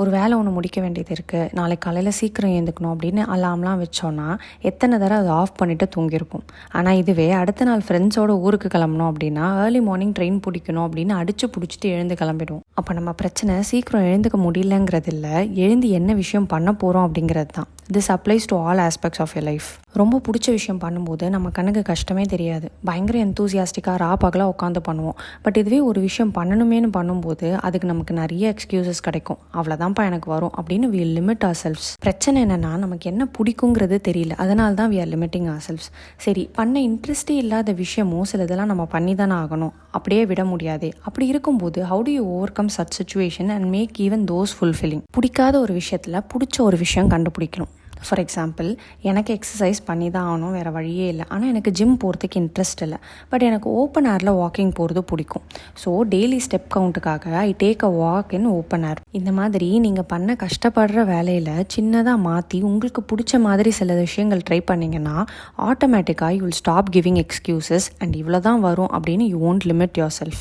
ஒரு வேலை ஒன்று முடிக்க வேண்டியது இருக்குது, நாளைக்கு காலையில் சீக்கிரம் எழுந்துக்கணும் அப்படின்னு அலாம்லாம் வச்சோன்னா எத்தனை தடவை அதை ஆஃப் பண்ணிவிட்டு தூங்கியிருப்போம். ஆனால் இதுவே அடுத்த நாள் ஃப்ரெண்ட்ஸோட ஊருக்கு கிளம்பணும் அப்படின்னா ஏர்லி மார்னிங் ட்ரெயின் பிடிக்கணும் அப்படின்னு அடித்து பிடிச்சிட்டு எழுந்து கிளம்பிடுவோம். அப்போ நம்ம பிரச்சனை சீக்கிரம் எழுந்துக்க முடியலங்கிறது இல்லை, எழுந்து என்ன விஷயம் பண்ண போகிறோம் அப்படிங்கிறது தான். This applies to all aspects of your life. ரொம்ப பிடிச்ச விஷயம் பண்ணும்போது நம்ம கண்ணுக்கு கஷ்டமே தெரியாது, பயங்கர எந்தூசியாஸ்டிக்காக ராப்பாகலாம் உட்காந்து பண்ணுவோம். பட் இதுவே ஒரு விஷயம் பண்ணணுமேனு பண்ணும்போது அதுக்கு நமக்கு நிறைய எக்ஸ்கியூசஸ் கிடைக்கும். அவ்வளோதான்ப்பா எனக்கு வரும் அப்படின்னு we limit ourselves. பிரச்சனை என்னென்னா நமக்கு என்ன பிடிக்குங்கிறது தெரியல, அதனால தான் we are limiting ourselves. சரி, பண்ண இன்ட்ரெஸ்டே இல்லாத விஷயமும் சிலதெல்லாம் நம்ம பண்ணி தானே ஆகணும், அப்படியே விட முடியாது. அப்படி இருக்கும்போது how do you overcome such situation and make even those fulfilling? பிடிக்காத ஒரு விஷயத்தில் பிடிச்ச ஒரு விஷயம் கண்டுபிடிக்கணும். ஃபார் எக்ஸாம்பிள், எனக்கு எக்ஸசைஸ் பண்ணி தான் ஆகணும், வேறு வழியே இல்லை. ஆனால் எனக்கு ஜிம் போகிறதுக்கு இன்ட்ரெஸ்ட் இல்லை, பட் எனக்கு ஓப்பன் ஏரில் வாக்கிங் போகிறது பிடிக்கும். ஸோ டெய்லி ஸ்டெப் கவுண்ட்டுக்காக I take a walk in open air. இந்த மாதிரி நீங்கள் பண்ண கஷ்டப்படுற வேலையில் சின்னதாக மாற்றி உங்களுக்கு பிடிச்ச மாதிரி சில விஷயங்கள் ட்ரை பண்ணிங்கன்னா ஆட்டோமேட்டிக்காக you will stop giving excuses and இவ்வளோ தான் வரும் அப்படின்னு யூ won't limit yourself.